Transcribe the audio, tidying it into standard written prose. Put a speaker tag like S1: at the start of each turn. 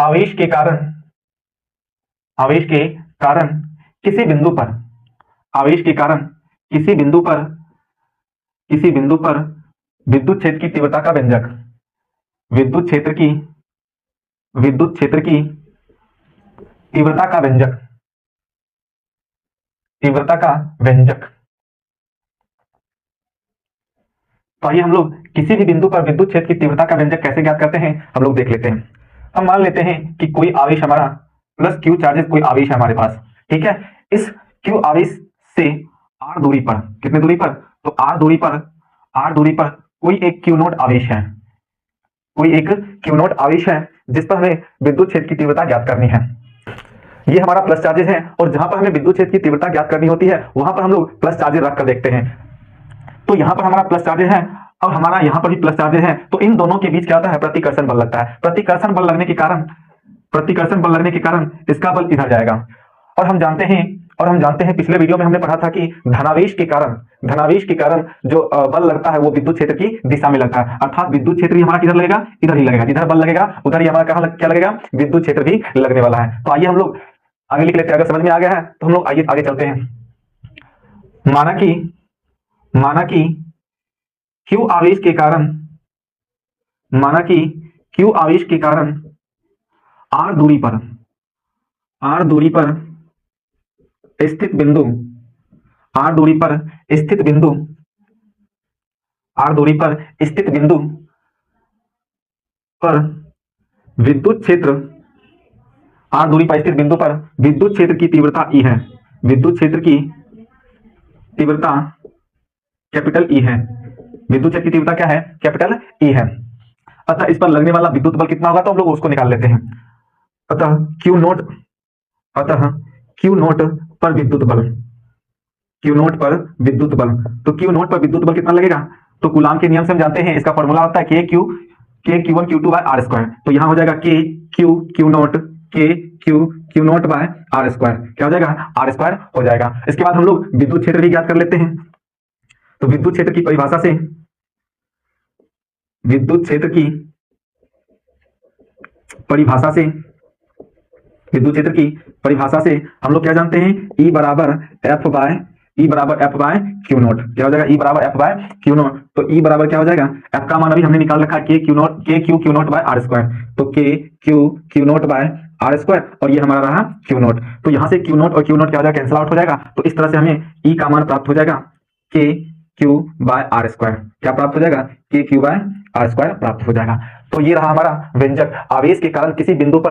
S1: आवेश के कारण आवेश के कारण किसी बिंदु पर आवेश के कारण किसी बिंदु पर विद्युत क्षेत्र की तीव्रता का व्यंजक विद्युत क्षेत्र की तीव्रता का व्यंजक। तो आइए हम लोग किसी भी बिंदु पर विद्युत क्षेत्र की तीव्रता का व्यंजक कैसे ज्ञात करते हैं हम लोग देख लेते हैं। हम मान लेते हैं कि कोई आवेश हमारा प्लस क्यू चार्जेस कोई आवेश है हमारे पास, ठीक है। इस क्यू आवेश से आर दूरी पर, कितने दूरी पर, तो आर दूरी पर कोई एक क्यू नोट आवेश है जिस पर हमें विद्युत क्षेत्र की तीव्रता ज्ञात करनी है। ये हमारा प्लस चार्जेस है और जहां पर हमें विद्युत क्षेत्र की तीव्रता ज्ञात करनी होती है वहां पर हम लोग प्लस चार्जेस रख कर देखते हैं। तो यहां पर हमारा प्लस चार्जेस है और हमारा यहां पर भी प्लस चार्जेस है, तो इन दोनों के बीच क्या होता है, प्रतिकर्षण बल लगता है। प्रतिकर्षण बल लगने के कारण इसका बल इधर जाएगा। और हम जानते हैं पिछले वीडियो में हमने पढ़ा था कि धनावेश के कारण जो बल लगता है वो विद्युत क्षेत्र की दिशा में लगता है, अर्थात विद्युत क्षेत्र भी हमारा किधर लगेगा, इधर ही लगेगा। जिधर बल लगेगा उधर ही हमारा क्या लगेगा, विद्युत क्षेत्र भी लगने वाला है। तो आइए हम लोग आगे लिख लेते हैं। अगर समझ में आ गया है तो हम लोग आइए आगे चलते हैं। माना कि क्यू आवेश के कारण आर दूरी पर स्थित बिंदु पर विद्युत क्षेत्र की तीव्रता ई है। विद्युत क्षेत्र की तीव्रता कैपिटल ई है। विद्युत क्षेत्र की तीव्रता क्या है, कैपिटल ई है। अतः इस पर लगने वाला विद्युत बल कितना होगा तो हम लोग उसको निकाल लेते हैं। अतः क्यू नोट पर विद्युत बल, तो क्यू नोट पर विद्युत बल कितना लगेगा, तो कूलाम के नियम से हम जानते हैं इसका फॉर्मूला होता है k q one q two by r square. तो यहां हो जाएगा k q naught by r square, क्या हो जाएगा, आर स्क्वायर हो जाएगा। इसके बाद हम लोग विद्युत क्षेत्र भी ज्ञात कर लेते हैं। तो विद्युत क्षेत्र की परिभाषा से हम लोग क्या जानते हैं, E बराबर एफ बाय क्यू नोट, क्या हो जाएगा, E बराबर एफ बाय क्यू नोट। तो E बराबर क्या हो जाएगा, एफ का मान अभी हमने निकाल रखा है k q naught by r square. तो k q naught by r square और ये हमारा रहा क्यू नोट। तो यहां से क्यू नोट और क्यू नोट क्या हो जाएगा, कैंसिल आउट हो जाएगा। तो इस तरह से हमें E का मान प्राप्त हो जाएगा k Q by r square, क्या प्राप्त हो जाएगा, k Q by r square प्राप्त हो जाएगा। तो ये रहा हमारा व्यंजक, आवेश के कारण किसी बिंदु पर